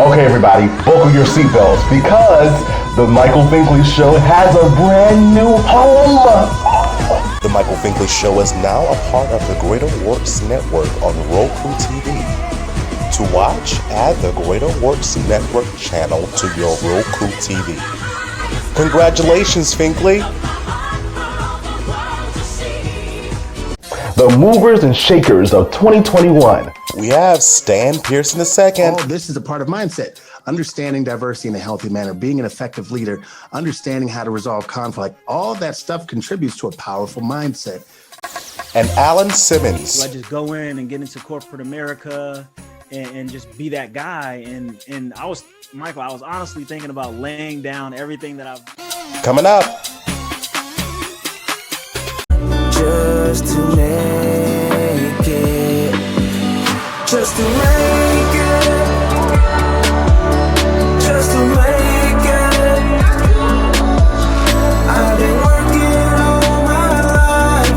Okay, everybody, buckle your seatbelts because the Michael Finkley Show has a brand new home. The Michael Finkley Show is now a part of the Greater Works Network on Roku TV. To watch, add the Greater Works Network channel to your Roku TV. Congratulations, Finkley! The movers and shakers of 2021. We have Stan Pearson II. All this is a part of mindset. Understanding diversity in a healthy manner, being an effective leader, understanding how to resolve conflict, all that stuff contributes to a powerful mindset. And Alan Simmons. So I just go in and get into corporate America and just be that guy. And I was honestly thinking about laying down everything that I've... Coming up. Just to make it. Just to make it. Just to make it. I've been working all my life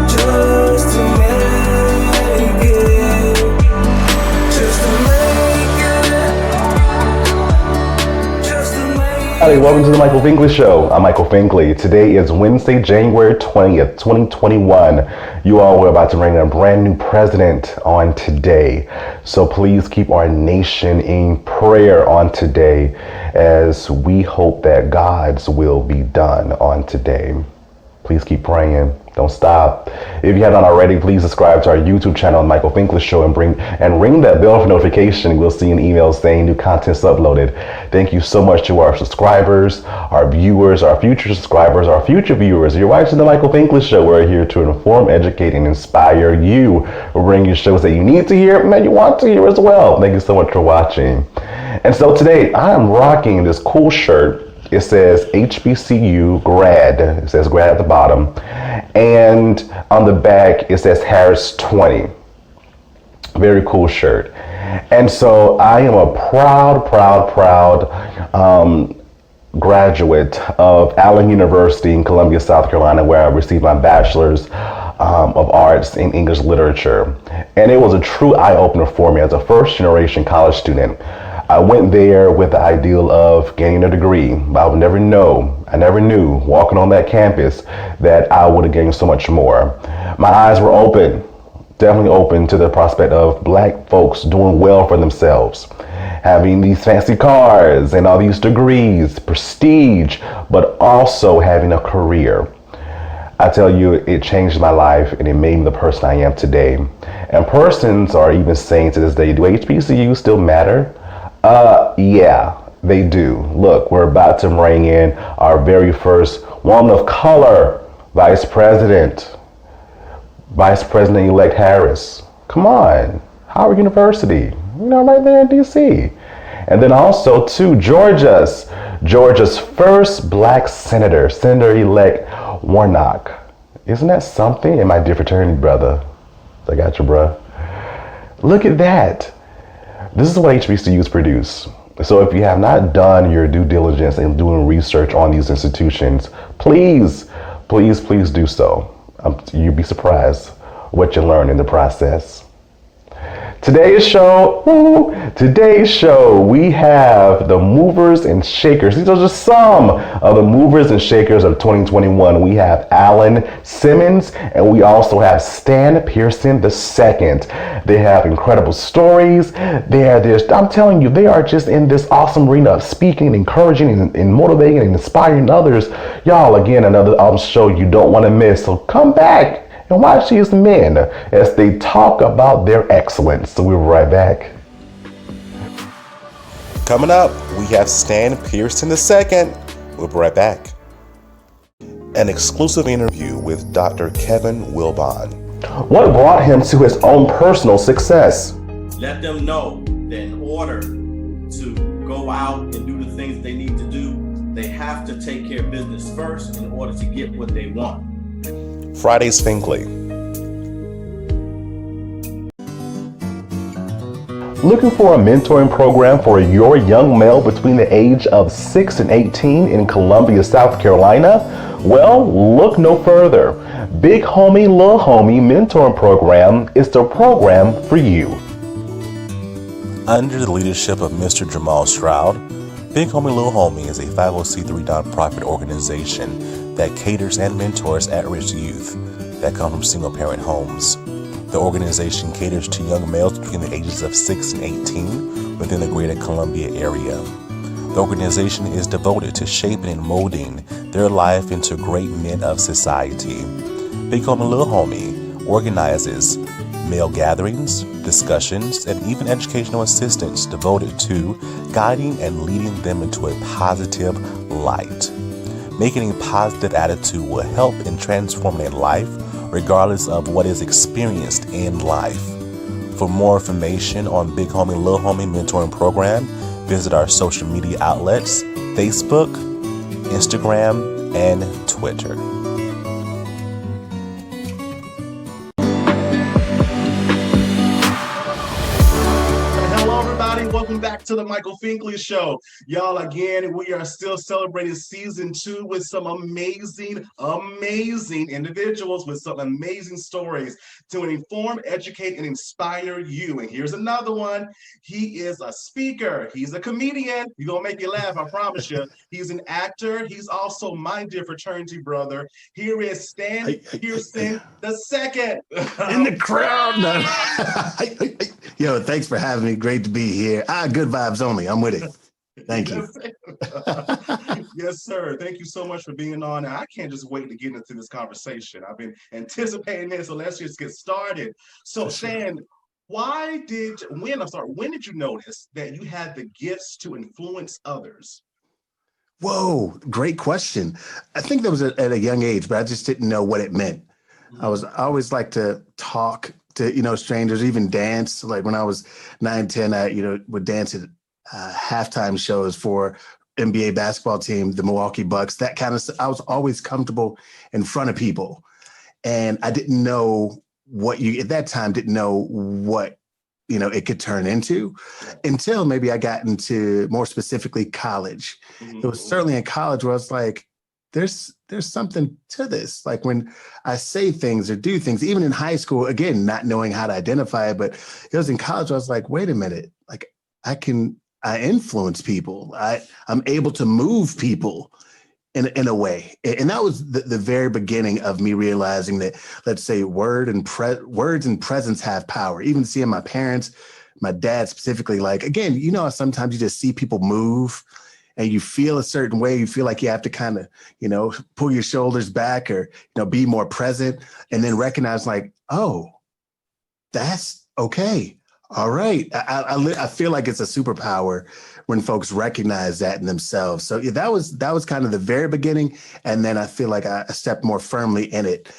just to make it. Just to make it. Just to make it. Howdy, welcome to the Michael Finkley Show. I'm Michael Finkley. Today is Wednesday, January 20th, 2021. You all were about to bring in a brand new president on today. So please keep our nation in prayer on today as we hope that God's will be done on today. Please keep praying. Don't stop. If you haven't already, please subscribe to our YouTube channel, Michael Finkley Show, and ring that bell for notification. We'll see an email saying new content's uploaded. Thank you so much to our subscribers, our viewers, our future subscribers, our future viewers. You're watching the Michael Finkley Show. We're here to inform, educate, and inspire you. We'll bring you shows that you need to hear and that you want to hear as well. Thank you so much for watching. And so today I am rocking this cool shirt. It says HBCU grad. It says grad at the bottom. And on the back, it says Harris 20. Very cool shirt. And so I am a proud graduate of Allen University in Columbia, South Carolina, where I received my bachelor's of arts in English literature. And it was a true eye-opener for me as a first-generation college student. I went there with the ideal of gaining a degree, but I never knew walking on that campus that I would have gained so much more. My eyes were open, definitely open to the prospect of Black folks doing well for themselves, having these fancy cars and all these degrees, prestige, but also having a career. I tell you, it changed my life and it made me the person I am today. And persons are even saying to this day, do HBCUs still matter? Yeah, they do. Look, we're about to bring in our very first woman of color, Vice President-elect Harris. Come on, Howard University, right there in DC. And then also to Georgia's first Black Senator-elect Warnock. Isn't that something? In my dear fraternity, brother. I got you, bruh. Look at that. This is what HBCUs produce. So if you have not done your due diligence in doing research on these institutions, please do so. You'd be surprised what you learn in the process. Today's show, we have the movers and shakers. These are just some of the movers and shakers of 2021. We have Alan Simmons, and we also have Stan Pearson II. They have incredible stories. I'm telling you, they are just in this awesome arena of speaking, encouraging, and motivating and inspiring others. Y'all, again, another awesome show you don't want to miss. So come back and watch these men as they talk about their excellence. So we'll be right back. Coming up, we have Stan Pearson II. We'll be right back. An exclusive interview with Dr. Kevin Wilbon. What brought him to his own personal success? Let them know that in order to go out and do the things they need to do, they have to take care of business first in order to get what they want. Fridays Finkley. Looking for a mentoring program for your young male between the age of 6 and 18 in Columbia, South Carolina? Well, look no further. Big Homie, Little Homie Mentoring Program is the program for you. Under the leadership of Mr. Jamal Stroud, Big Homie Little Homie is a 501c3 nonprofit organization that caters and mentors at-risk youth that come from single-parent homes. The organization caters to young males between the ages of 6 and 18 within the greater Columbia area. The organization is devoted to shaping and molding their life into great men of society. Big Homie Little Homie organizes male gatherings, discussions, and even educational assistance devoted to guiding and leading them into a positive light. Making a positive attitude will help in transforming a life regardless of what is experienced in life. For more information on Big Homie Little Homie Mentoring Program, visit our social media outlets, Facebook, Instagram, and Twitter. Welcome back to the Michael Finkley Show. Y'all, again, we are still celebrating season 2 with some amazing individuals with some amazing stories to inform, educate, and inspire you. And here's another one. He is a speaker. He's a comedian. He's going to make you laugh, I promise you. He's an actor. He's also my dear fraternity brother. Here is Stan Pearson II. In the crowd. No. Yo, thanks for having me. Great to be here. Good vibes only. I'm with it. Thank you. Yes, sir. Thank you so much for being on. I can't just wait to get into this conversation. I've been anticipating this, so let's just get started. So, Stan, when did you notice that you had the gifts to influence others? Whoa, great question. I think that was at a young age, but I just didn't know what it meant. I always like to talk to, strangers, even dance. Like when I was 9, 10, I, would dance at halftime shows for NBA basketball team, the Milwaukee Bucks, that kind of stuff. I was always comfortable in front of people. And I didn't know at that time, didn't know what, it could turn into until maybe I got into more specifically college. It was certainly in college where I was like, there's something to this. Like when I say things or do things, even in high school, again, not knowing how to identify it, but it was in college, I was like, wait a minute, like I influence people. I'm able to move people in a way. And that was the very beginning of me realizing that, let's say, words and presence have power. Even seeing my parents, my dad specifically, like, again, sometimes you just see people move and you feel a certain way, you feel like you have to kind of, pull your shoulders back or, be more present and then recognize like, oh, that's okay. All right. I feel like it's a superpower when folks recognize that in themselves. So yeah, that was kind of the very beginning. And then I feel like I stepped more firmly in it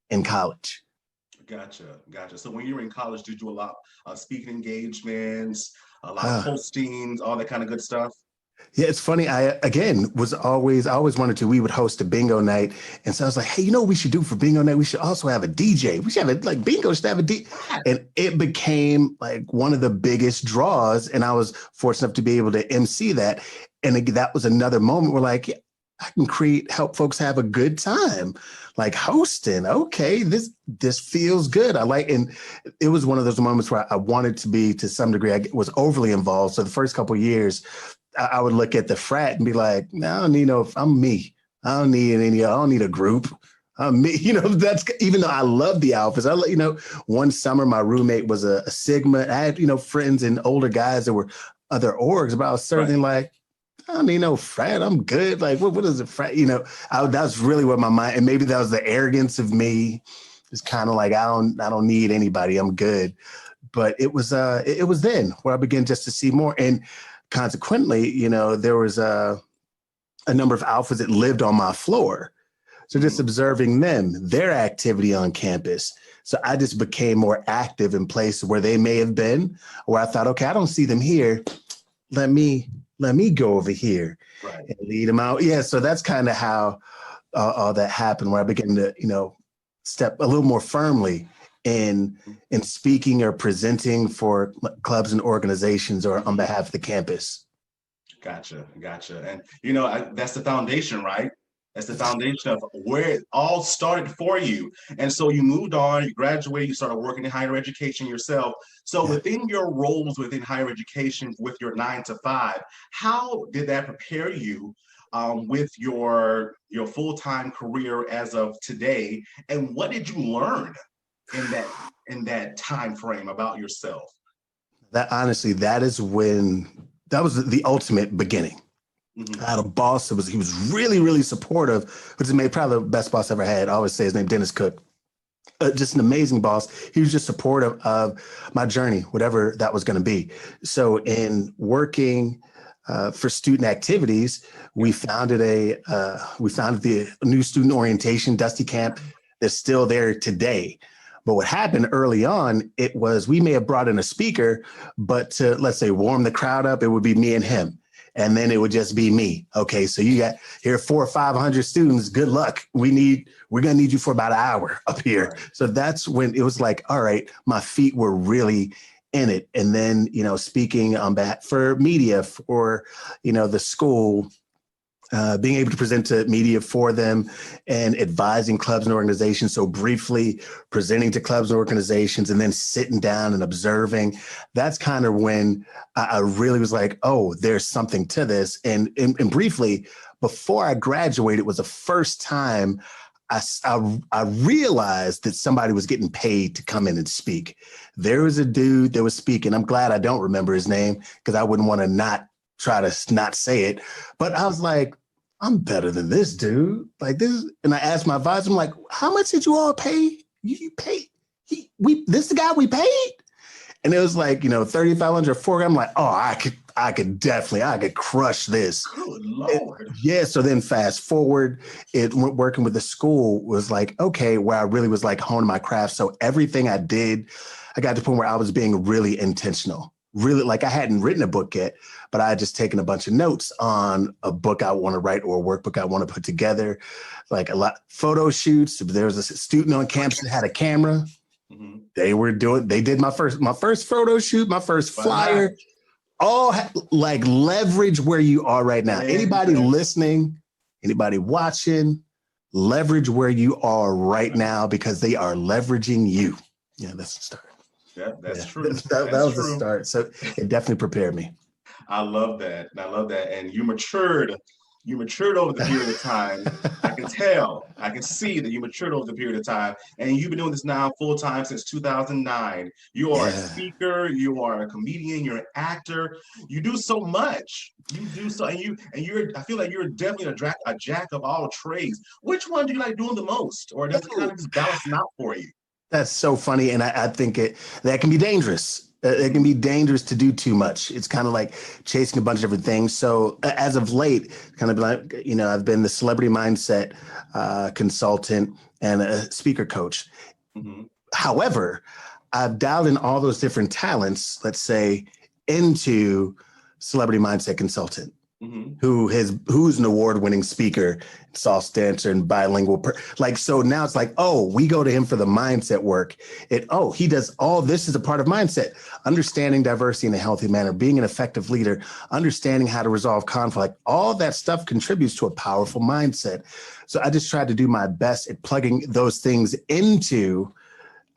in college. Gotcha. So when you were in college, did you do a lot of speaking engagements, a lot of postings, all that kind of good stuff? Yeah, it's funny. I always wanted to. We would host a bingo night. And so I was like, hey, what we should do for bingo night? We should also have a DJ. We should have bingo should have a DJ. And it became like one of the biggest draws. And I was fortunate enough to be able to MC that. And that was another moment where like, I can help folks have a good time, like hosting. Okay, this feels good. And it was one of those moments where I wanted to be, to some degree, I was overly involved. So the first couple of years, I would look at the frat and be like, no, I don't need I'm me. I don't need a group. I'm me. That's, even though I love the Alphas. One summer my roommate was a Sigma. I had, friends and older guys that were other orgs, but I was certainly like, I don't need no frat. I'm good. Like, what is a frat? That's really what my mind, and maybe that was the arrogance of me. It's kind of like, I don't need anybody. I'm good. But it was then where I began just to see more. And consequently, there was a number of alphas that lived on my floor. So just observing them, their activity on campus. So I just became more active in places where they may have been, where I thought, okay, I don't see them here. Let me go over here and lead them out. Yeah. So that's kind of how all that happened, where I began to, step a little more firmly in speaking or presenting for clubs and organizations or on behalf of the campus. Gotcha. And, that's the foundation, right? That's the foundation of where it all started for you. And so you moved on, you graduated, you started working in higher education yourself. So within your roles within higher education with your 9 to 5, how did that prepare you with your full-time career as of today? And what did you learn in that time frame about yourself? That honestly, that was the ultimate beginning. I had a boss he was really, really supportive, which is probably the best boss I ever had. I always say his name, Dennis Cook. Just an amazing boss. He was just supportive of my journey, whatever that was going to be. So in working for student activities, we founded the new student orientation, Dusty Camp, that's still there today. But what happened early on, it was we may have brought in a speaker, but to, let's say, warm the crowd up, it would be me and him. And then it would just be me. Okay, so you got here 400 or 500 students. Good luck. We're gonna need you for about an hour up here. So that's when it was like, all right, my feet were really in it. And then, speaking on behalf for media for, the school, being able to present to media for them and advising clubs and organizations. So briefly presenting to clubs and organizations and then sitting down and observing. That's kind of when I really was like, oh, there's something to this. And briefly, before I graduated, it was the first time I realized that somebody was getting paid to come in and speak. There was a dude that was speaking. I'm glad I don't remember his name because I wouldn't want to not try to not say it. But I was like, I'm better than this dude. Like this. And I asked my advisor, I'm like, how much did you all pay? You paid? This the guy we paid? And it was like, 3,500 or 4. I'm like, oh, I could crush this. Good Lord. Yeah. So then fast forward, working with the school was like, okay, where I really was like honing my craft. So everything I did, I got to the point where I was being really intentional. Really, like I hadn't written a book yet, but I had just taken a bunch of notes on a book I want to write or a workbook I want to put together, like a lot photo shoots. There was a student on campus that had a camera. They did my first photo shoot, my first flyer, all like leverage where you are right now. Anybody listening, anybody watching, leverage where you are right now because they are leveraging you. Yeah, that's the start. Yeah, that's true. That was the start. So it definitely prepared me. I love that. And you matured over the period of time. I can tell. I can see that you matured over the period of time. And you've been doing this now full time since 2009. You are a speaker, you are a comedian, you're an actor. You do so much. You do so, and you're I feel like you're definitely a jack of all trades. Which one do you like doing the most? Or does it kind of just balance them out for you? That's so funny. And I think that can be dangerous. It can be dangerous to do too much. It's kind of like chasing a bunch of different things. So as of late, kind of like, I've been the celebrity mindset consultant and a speaker coach. However, I've dialed in all those different talents, let's say, into celebrity mindset consultant. Who's an award-winning speaker, salsa dancer, and bilingual. So now it's like, oh, we go to him for the mindset work. He does all this is a part of mindset, understanding diversity in a healthy manner, being an effective leader, understanding how to resolve conflict. All that stuff contributes to a powerful mindset. So I just tried to do my best at plugging those things into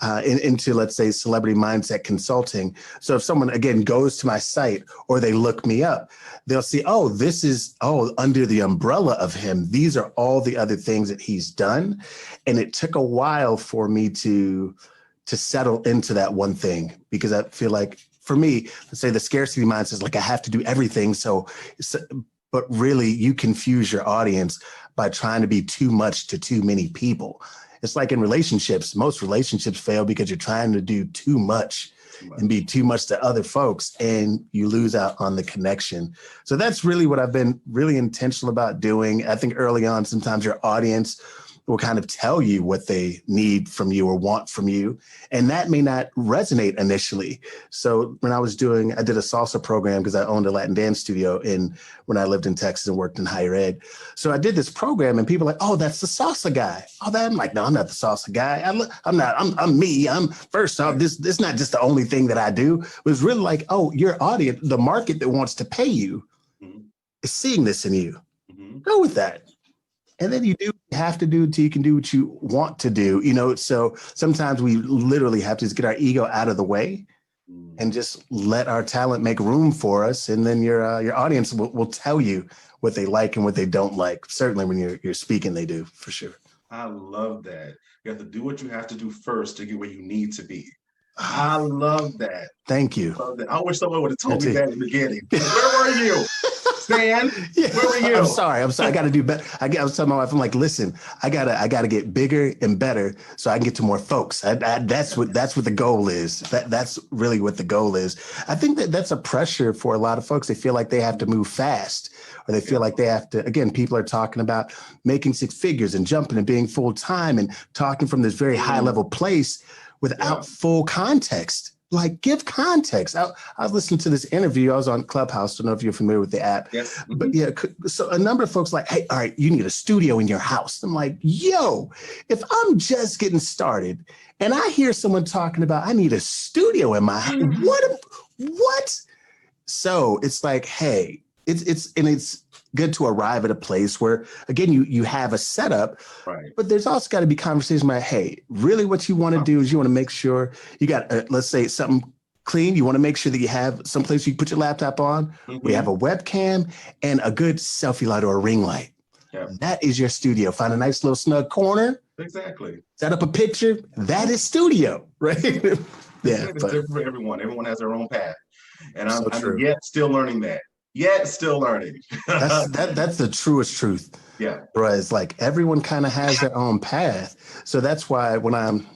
let's say celebrity mindset consulting. So if someone again goes to my site or they look me up, they'll see, this is under the umbrella of him. These are all the other things that he's done. And it took a while for me to settle into that one thing, because I feel like for me, let's say the scarcity mindset is like, I have to do everything. But really you confuse your audience by trying to be too much to too many people. It's like in relationships, most relationships fail because you're trying to do too much and be too much to other folks, and you lose out on the connection. So that's really what I've been really intentional about doing. I think early on, sometimes your audience will kind of tell you what they need from you or want from you, and that may not resonate initially. So when I did a salsa program because I owned a Latin dance studio when I lived in Texas and worked in higher ed. So I did this program and people are like, oh, that's the salsa guy. I'm like, no, I'm not the salsa guy. I'm me. I'm first off, this not just the only thing that I do. It was really like, oh, your audience, the market that wants to pay you is seeing this in you. Go with that. And then you have to do until you can do what you want to do, So sometimes we literally have to just get our ego out of the way and just let our talent make room for us. And then your audience will tell you what they like and what they don't like. Certainly when you're speaking, they do, for sure. I love that. You have to do what you have to do first to get where you need to be. I love that. Thank you. I wish someone would have told me that in the beginning. Where were you, Stan? Where were you? I'm sorry. I got to do better. I was telling my wife, I'm like, listen, I gotta get bigger and better so I can get to more folks. That's what the goal is. That's really what the goal is. I think that's a pressure for a lot of folks. They feel like they have to move fast, or they feel like they have to. Again, people are talking about making six figures and jumping and being full time and talking from this very high level place without full context. Like, give context. I was listening to this interview. I was on Clubhouse. I don't know if you're familiar with the app. Yes. But yeah, so a number of folks like, hey, all right, you need a studio in your house. I'm like, yo, if I'm just getting started and I hear someone talking about I need a studio in my house, what? So it's like, hey, it's good to arrive at a place where, again, you have a setup, right? But there's also got to be conversation about, hey, really what you want to do is you want to make sure you got, let's say, something clean. You want to make sure that you have some place you can put your laptop on. We have a webcam and a good selfie light or a ring light. Yep. That is your studio. Find a nice little snug corner. Exactly. Set up a picture. That is studio, right? Yeah. It's But different for everyone. Everyone has their own path. And So I'm true. yet still learning that. Yet still learning. that's the truest truth. Yeah. Bro, it's like everyone kind of has their own path. So that's why when I'm,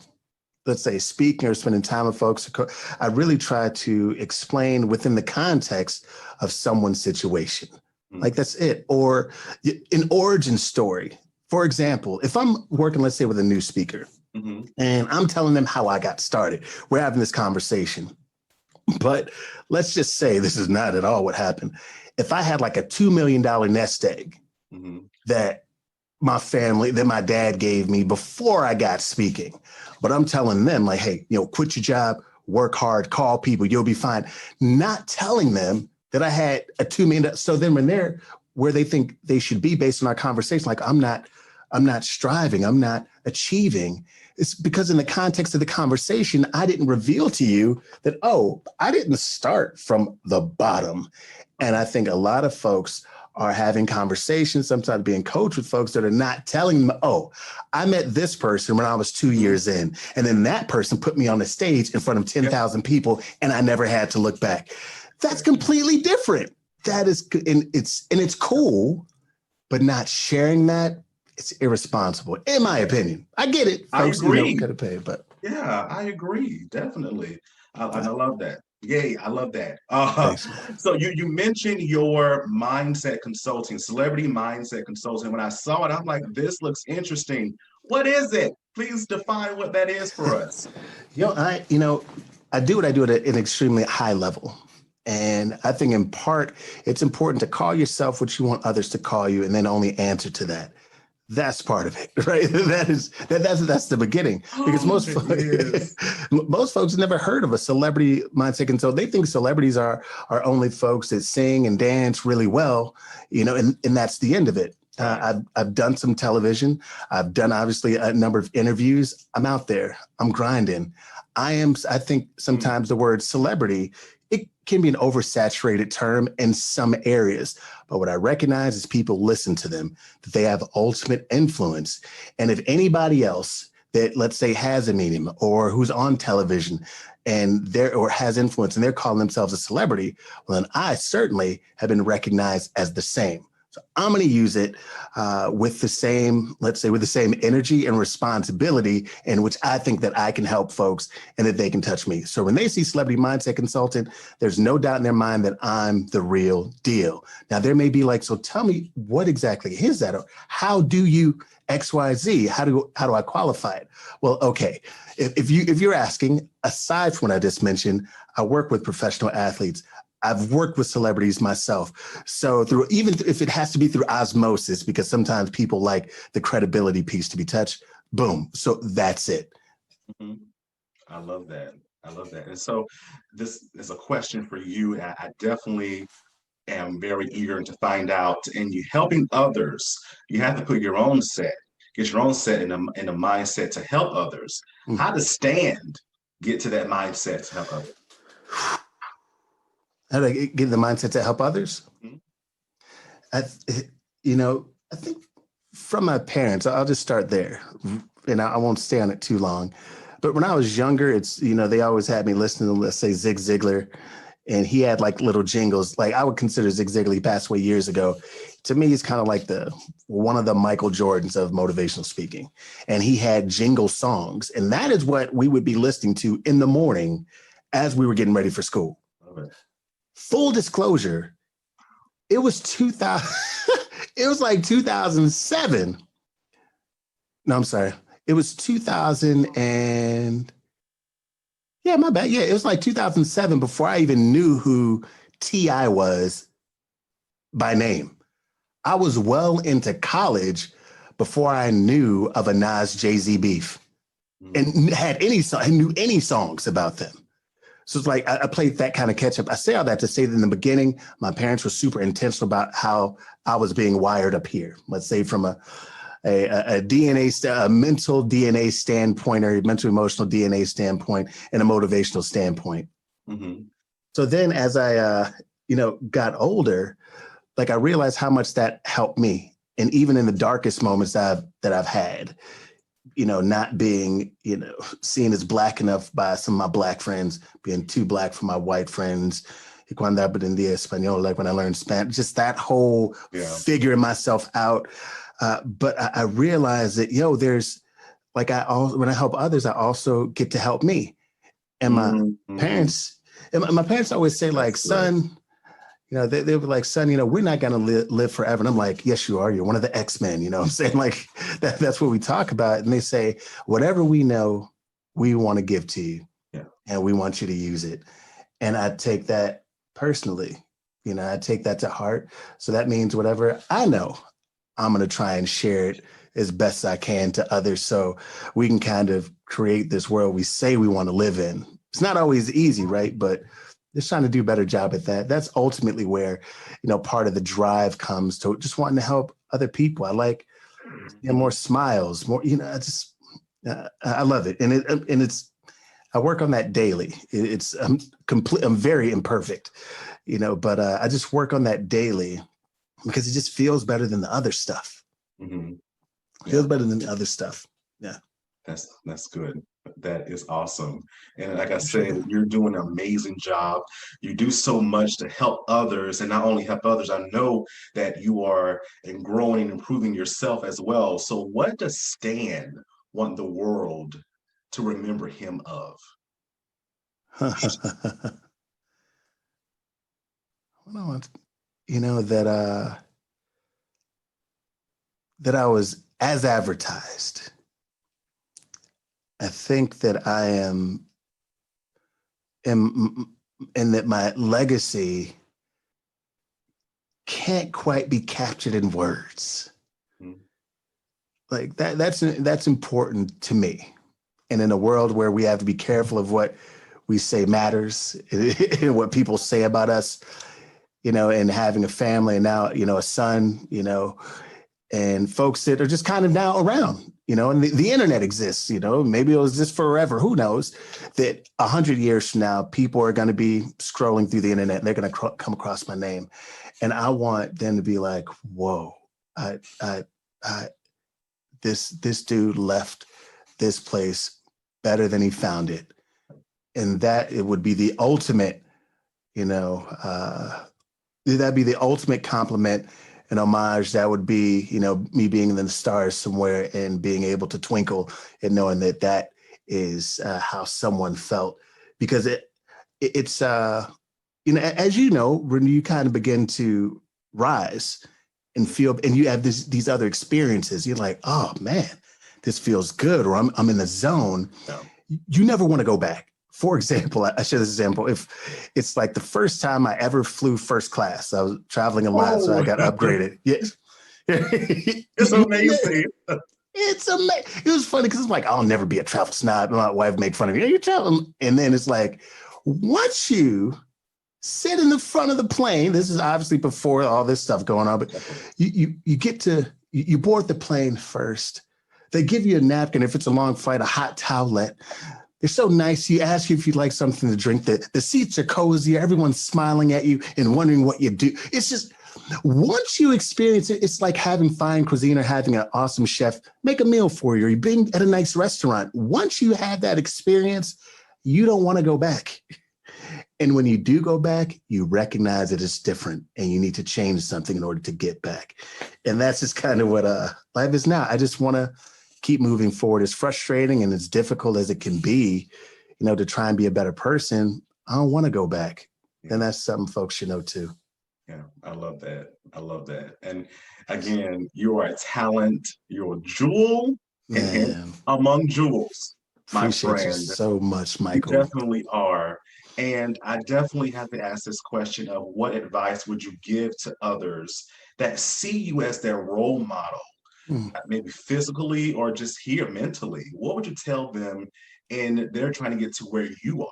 let's say, speaking or spending time with folks, I really try to explain within the context of someone's situation. Like, that's it. Or an origin story. For example, if I'm working, let's say, with a new speaker, and I'm telling them how I got started, we're having this conversation. But let's just say this is not at all what happened. If I had like a $2 million nest egg that my dad gave me before I got speaking, but I'm telling them like, hey, quit your job, work hard, call people, you'll be fine. Not telling them that I had a $2 million. So then when they're where they think they should be based on our conversation, like I'm not striving, I'm not achieving. It's because in the context of the conversation, I didn't reveal to you that, oh, I didn't start from the bottom. And I think a lot of folks are having conversations, sometimes being coached with folks that are not telling them, oh, I met this person when I was 2 years in, and then that person put me on the stage in front of 10,000 people, and I never had to look back. That's completely different. That is, and it's cool, but not sharing that, it's irresponsible, in my opinion. I get it. Folks, I agree. Gotta pay, but yeah, I agree. Definitely. I love that. Yay, I love that. So you mentioned your mindset consulting, celebrity mindset consulting. When I saw it, I'm like, this looks interesting. What is it? Please define what that is for us. I do what I do at an extremely high level. And I think in part, it's important to call yourself what you want others to call you and then only answer to that. That's part of it, right? That's the beginning, because most folks never heard of a celebrity mindset, and so they think celebrities are only folks that sing and dance really well, and that's the end of it. I've done some television. I've done obviously a number of interviews. I'm out there. I'm grinding. I think sometimes the word celebrity, it can be an oversaturated term in some areas. But what I recognize is people listen to them, that they have ultimate influence. And if anybody else that, let's say, has a medium or who's on television and or has influence and they're calling themselves a celebrity, well, then I certainly have been recognized as the same. So I'm going to use it with the same, let's say, with the same energy and responsibility in which I think that I can help folks and that they can touch me. So when they see celebrity mindset consultant, there's no doubt in their mind that I'm the real deal. Now, there may be like, so tell me what exactly is that? Or how do you X, Y, Z? How do I qualify it? Well, okay. If you're asking, aside from what I just mentioned, I work with professional athletes. I've worked with celebrities myself. So even if it has to be through osmosis, because sometimes people like the credibility piece to be touched, boom. So that's it. I love that. And so this is a question for you. I definitely am very eager to find out. And you helping others, you have to put your own set, get your own set in a mindset to help others. How does Stand get to that mindset to help others? How do I get in the mindset to help others? I think from my parents, I'll just start there, and I won't stay on it too long. But when I was younger, it's, they always had me listening to, let's say, Zig Ziglar, and he had like little jingles. Like I would consider Zig Ziglar, he passed away years ago. To me, he's kind of like one of the Michael Jordans of motivational speaking. And he had jingle songs, and that is what we would be listening to in the morning as we were getting ready for school. Okay. Full disclosure, it was 2000. It was like 2007. No, I'm sorry. It was 2000 and yeah, my bad. Yeah, it was like 2007 before I even knew who T.I. was by name. I was well into college before I knew of a Nas Jay-Z beef and had any song, I knew any songs about them. So it's like I played that kind of catch up. I say all that to say that in the beginning, my parents were super intentional about how I was being wired up here. Let's say from a mental DNA standpoint, or a mental emotional DNA standpoint, and a motivational standpoint. Mm-hmm. So then as I got older, like I realized how much that helped me. And even in the darkest moments that I've had, not being, seen as Black enough by some of my Black friends, being too Black for my white friends. Y cuando aprendí español, like when I learned Spanish, just that whole figuring myself out. But I realized that, there's like, when I help others, I also get to help me. And my parents always say, like, son, they were like, son, we're not going to live forever. And I'm like, yes, you are. You're one of the X-Men. You know what I'm saying? Like, that's what we talk about. And they say, whatever we know, we want to give to you. Yeah. And we want you to use it. And I take that personally. I take that to heart. So that means whatever I know, I'm going to try and share it as best I can to others, so we can kind of create this world we say we want to live in. It's not always easy, right? But just trying to do a better job at that. That's ultimately where, part of the drive comes to just wanting to help other people. I like more smiles, more, I love it. And it's, I work on that daily. I'm very imperfect, but I just work on that daily because it just feels better than the other stuff. Mm-hmm. Feels better than the other stuff. Yeah. That's good. That is awesome. And like I said, you're doing an amazing job. You do so much to help others, and not only help others, I know that you are growing and improving yourself as well. So what does Stan want the world to remember him of? That I was as advertised. I think that I am, and that my legacy can't quite be captured in words. Mm-hmm. Like that's important to me. And in a world where we have to be careful of what we say matters and what people say about us, and having a family and now, a son, and folks that are just kind of now around, and the internet exists, maybe it'll exist forever. Who knows that 100 years from now, people are going to be scrolling through the internet and they're going to come across my name. And I want them to be like, whoa, this dude left this place better than he found it. And that it would be the ultimate, that'd be the ultimate compliment and homage. That would be, me being in the stars somewhere and being able to twinkle and knowing that is how someone felt. Because it's as when you kind of begin to rise and feel, and you have these other experiences, you're like, oh man, this feels good, or I'm in the zone. Yeah. You never want to go back. For example, I share this example. If it's like the first time I ever flew first class, I was traveling a lot, so I got upgraded. Yes. It's amazing. It's amazing. It was funny because it's like, I'll never be a travel snob. My wife make fun of me. You're traveling. And then it's like, once you sit in the front of the plane. This is obviously before all this stuff going on, but you board the plane first. They give you a napkin. If it's a long flight, a hot towelette. They're so nice. You ask you if you'd like something to drink. The seats are cozy. Everyone's smiling at you and wondering what you do. It's just, once you experience it, it's like having fine cuisine or having an awesome chef make a meal for you, or you've been at a nice restaurant. Once you have that experience, you don't want to go back. And when you do go back, you recognize that it's different and you need to change something in order to get back. And that's just kind of what life is now. I just want to keep moving forward. As frustrating and as difficult as it can be, to try and be a better person, I don't want to go back. And that's something folks should know too. Yeah, I love that. I love that. And again, you are a talent. You're a jewel among jewels, my Appreciate friend. you so much, Michael. You definitely are. And I definitely have to ask this question of what advice would you give to others that see you as their role model, maybe physically or just here mentally? What would you tell them and they're trying to get to where you are?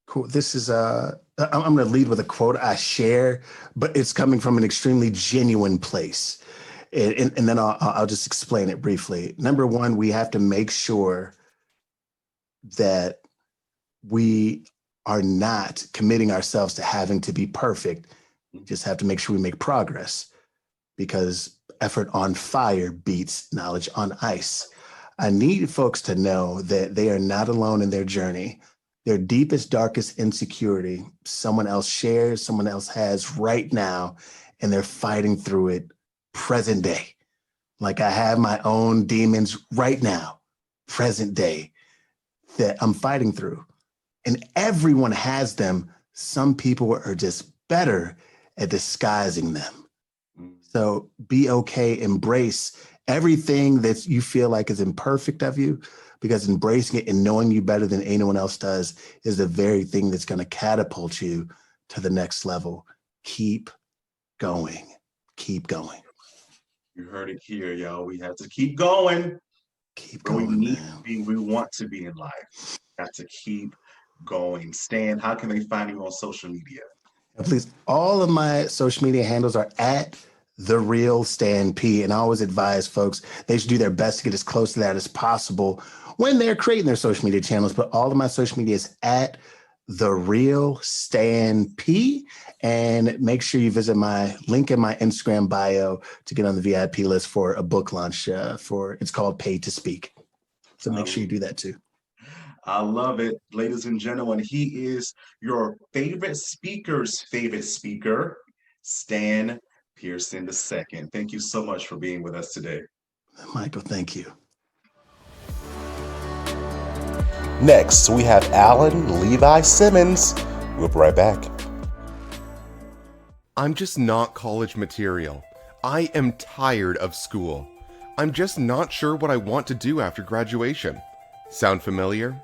Cool. This is I'm going to lead with a quote I share, but it's coming from an extremely genuine place. And then I'll just explain it briefly. Number one, we have to make sure that we are not committing ourselves to having to be perfect. We just have to make sure we make progress, because effort on fire beats knowledge on ice. I need folks to know that they are not alone in their journey. Their deepest, darkest insecurity, someone else shares, someone else has right now, and they're fighting through it present day. Like I have my own demons right now, present day, that I'm fighting through. And everyone has them. Some people are just better at disguising them. So be okay, embrace everything that you feel like is imperfect of you, because embracing it and knowing you better than anyone else does is the very thing that's going to catapult you to the next level. Keep going. Keep going. You heard it here, y'all. We have to keep going. Keep Where going, we need man. to be, we want to be in life. Got to keep going. Stan, how can they find you on social media? And please, all of my social media handles are at The Real Stan P. And I always advise folks, they should do their best to get as close to that as possible when they're creating their social media channels. But all of my social media is at The Real Stan P. And make sure you visit my link in my Instagram bio to get on the VIP list for a book launch it's called Paid to Speak. So make sure you do that too. I love it. Ladies and gentlemen, he is your favorite speaker's favorite speaker, Stan Pearson II. Thank you so much for being with us today. Michael, thank you. Next, we have Alan Levi Simmons. We'll be right back. I'm just not college material. I am tired of school. I'm just not sure what I want to do after graduation. Sound familiar?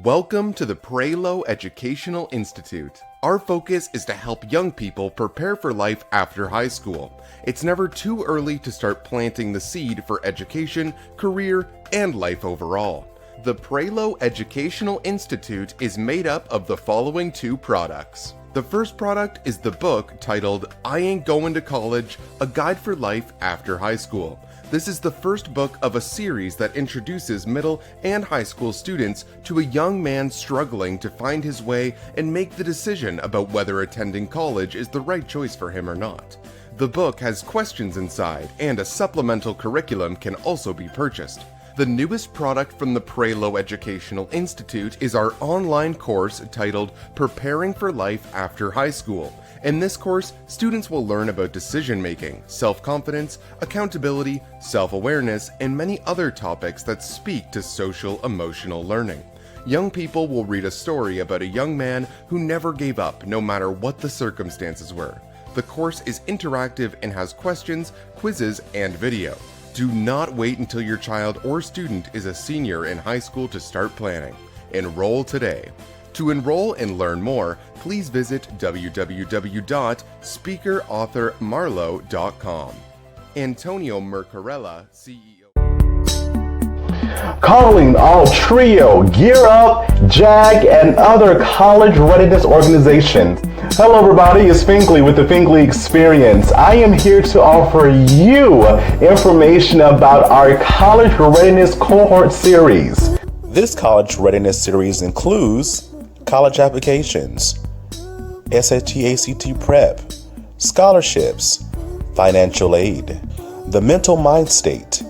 Welcome to the Prelo Educational Institute. Our focus is to help young people prepare for life after high school. It's never too early to start planting the seed for education, career, and life overall. The Prelo Educational Institute is made up of the following two products. The first product is the book titled I Ain't Going to College, A Guide for Life After High School. This is the first book of a series that introduces middle and high school students to a young man struggling to find his way and make the decision about whether attending college is the right choice for him or not. The book has questions inside, and a supplemental curriculum can also be purchased. The newest product from the Prelo Educational Institute is our online course titled Preparing for Life After High School. In this course, students will learn about decision-making, self-confidence, accountability, self-awareness, and many other topics that speak to social-emotional learning. Young people will read a story about a young man who never gave up no matter what the circumstances were. The course is interactive and has questions, quizzes, and video. Do not wait until your child or student is a senior in high school to start planning. Enroll today. To enroll and learn more, please visit www.speakerauthormarlowe.com. Antonio Mercarella, CEO. Calling all Trio, Gear Up, JAG, and other college readiness organizations. Hello everybody, it's Finkley with the Finkley Experience. I am here to offer you information about our college readiness cohort series. This college readiness series includes college applications, SAT, ACT prep, scholarships, financial aid, the mental mind state,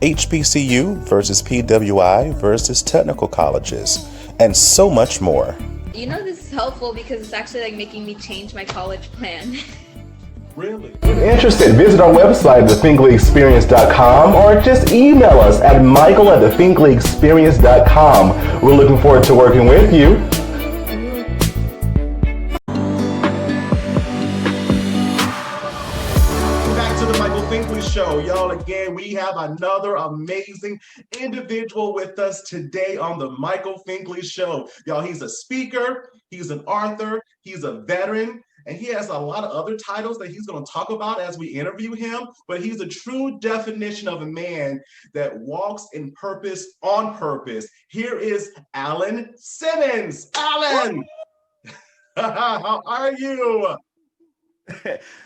HBCU versus PWI versus technical colleges, and so much more. You know, this is helpful because it's actually like making me change my college plan. Really? If interested, visit our website, thefinkleyexperience.com, or just email us at michael@thefinkleyexperience.com. We're looking forward to working with you. Back to the Michael Finkley Show. Y'all, again, we have another amazing individual with us today on the Michael Finkley Show. Y'all, he's a speaker, he's an author, he's a veteran, and he has a lot of other titles that he's going to talk about as we interview him. But he's a true definition of a man that walks in purpose on purpose. Here is Alan Simmons. Alan, how are you?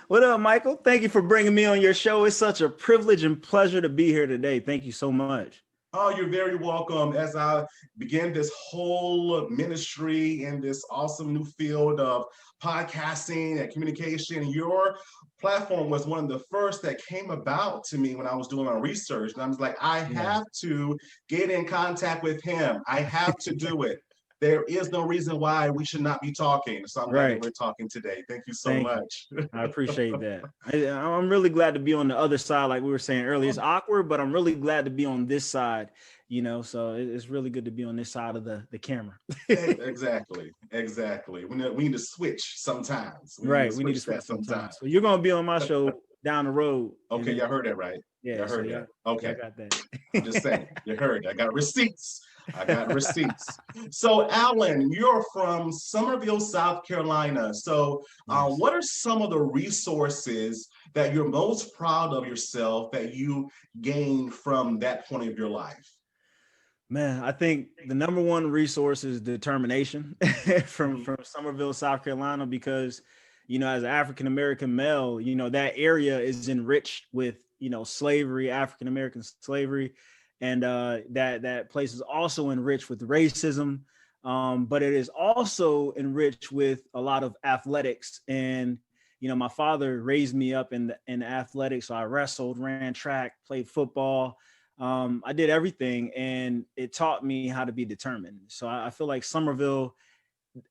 What up, Michael? Thank you for bringing me on your show. It's such a privilege and pleasure to be here today. Thank you so much. Oh, you're very welcome. As I begin this whole ministry in this awesome new field of podcasting and communication, your platform was one of the first that came about to me when I was doing my research. And I was like, I have to get in contact with him. I have to do it. There is no reason why we should not be talking. So I'm glad that we're talking today. Thank you so much. I appreciate that. I'm really glad to be on the other side. Like we were saying earlier, it's awkward, but I'm really glad to be on this side, you know, so it's really good to be on this side of the camera. Exactly. We need to switch sometimes. We need to switch sometimes. So you're going to be on my show down the road. Okay, y'all heard that right. Yeah, I heard that. Okay. I got that. I'm just saying, you heard. I got receipts. So, Alan, you're from Summerville, South Carolina. So, what are some of the resources that you're most proud of yourself that you gained from that point of your life? Man, I think the number one resource is determination from Summerville, South Carolina, because, you know, as an African-American male, you know, that area is enriched with, you know, slavery, African-American slavery. And that place is also enriched with racism, but it is also enriched with a lot of athletics. And, you know, my father raised me up in athletics. So I wrestled, ran track, played football. I did everything, and it taught me how to be determined. So I feel like Summerville,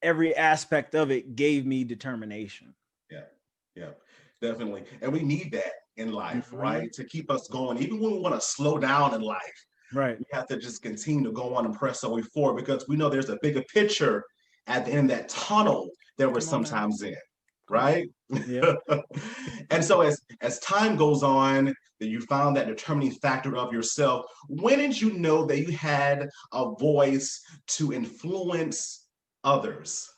every aspect of it gave me determination. Yeah, definitely. And we need that in life, right? To keep us going, even when we want to slow down in life, right? We have to just continue to go on and press our way forward, because we know there's a bigger picture at the end of that tunnel that we're sometimes in, right? Yeah. And so as time goes on, that you found that determining factor of yourself, when did you know that you had a voice to influence others?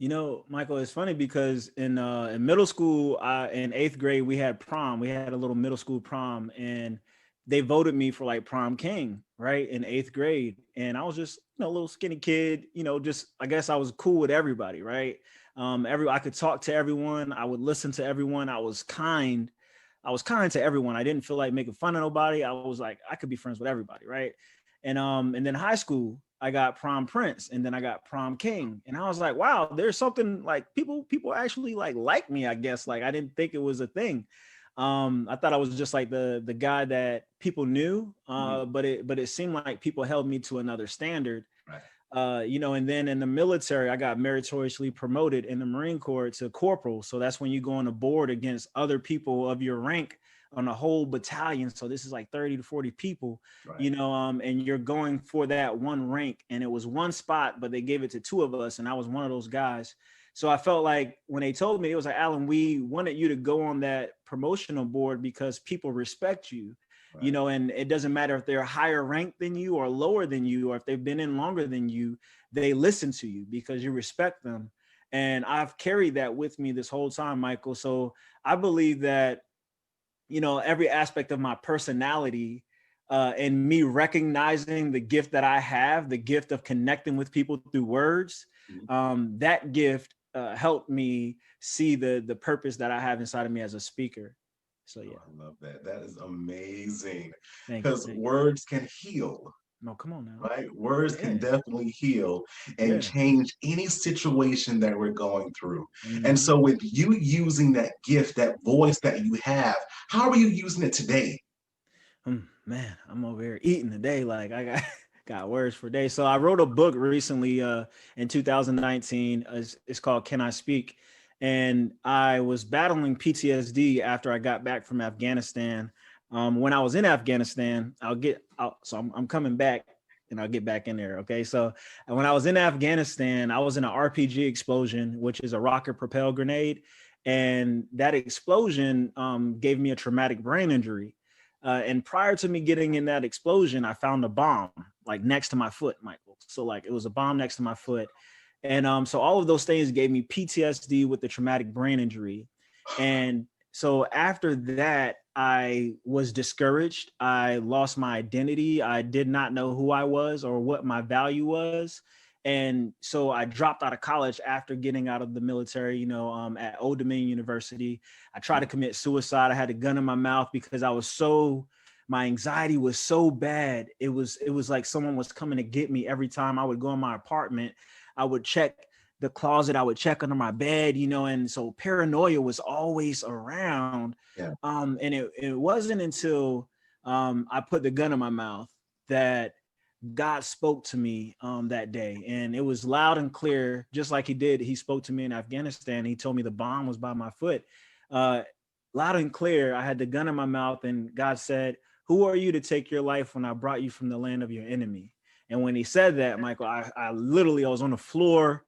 You know, Michael, it's funny because in middle school, in 8th grade, we had prom. We had a little middle school prom, and they voted me for like prom king, right, in 8th grade. And I was just, you know, a little skinny kid, you know, just, I guess I was cool with everybody, right? I could talk to everyone. I would listen to everyone. I was kind to everyone. I didn't feel like making fun of nobody. I was like, I could be friends with everybody, right? And then high school, I got prom prince, and then I got prom king. And I was like, wow, there's something like people actually like me, I guess. Like, I didn't think it was a thing. I thought I was just like the guy that people knew, but it seemed like people held me to another standard. Right. You know, and then in the military, I got meritoriously promoted in the Marine Corps to corporal. So that's when you go on the board against other people of your rank on a whole battalion. So this is like 30 to 40 people, right. You know, and you're going for that one rank, and it was one spot, but they gave it to two of us. And I was one of those guys. So I felt like when they told me, it was like, Alan, we wanted you to go on that promotional board because people respect you, right. You know, and it doesn't matter if they're higher ranked than you or lower than you, or if they've been in longer than you, they listen to you because you respect them. And I've carried that with me this whole time, Michael. So I believe that, you know, every aspect of my personality and me recognizing the gift that I have, the gift of connecting with people through words, that gift helped me see the purpose that I have inside of me as a speaker. So yeah. I love that. That is amazing. Thank Because you. words can heal. No, come on now. Right? Words can Yeah. definitely heal and Yeah. change any situation that we're going through. Mhm. And so with you using that gift, that voice that you have, how are you using it today? Man, I'm over here eating today. Like I got words for days. So I wrote a book recently in 2019. It's called Can I Speak? And I was battling PTSD after I got back from Afghanistan. When I was in Afghanistan, I'm coming back and I'll get back in there. Okay. So when I was in Afghanistan, I was in an RPG explosion, which is a rocket propelled grenade. And that explosion gave me a traumatic brain injury. And prior to me getting in that explosion, I found a bomb like next to my foot, Michael. So like it was a bomb next to my foot. And so all of those things gave me PTSD with the traumatic brain injury. And so after that, I was discouraged. I lost my identity. I did not know who I was or what my value was. And so I dropped out of college after getting out of the military, at Old Dominion University. I tried to commit suicide. I had a gun in my mouth because my anxiety was so bad. It was like someone was coming to get me every time I would go in my apartment. I would check the closet, I would check under my bed, and so paranoia was always around. Yeah. And it wasn't until I put the gun in my mouth that God spoke to me that day, and it was loud and clear, just like he spoke to me in Afghanistan. He told me the bomb was by my foot. Loud and clear, I had the gun in my mouth, and God said, "Who are you to take your life when I brought you from the land of your enemy?" And when he said that, Michael, I literally was on the floor,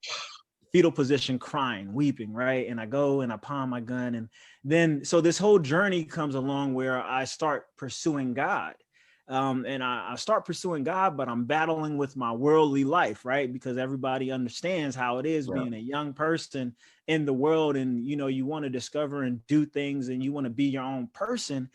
fetal position, crying, weeping, right? And I go and I palm my gun. And then, so this whole journey comes along where I start pursuing God. And I start pursuing God, but I'm battling with my worldly life, right? Because everybody understands how it is being a young person in the world. And, you want to discover and do things and you want to be your own person.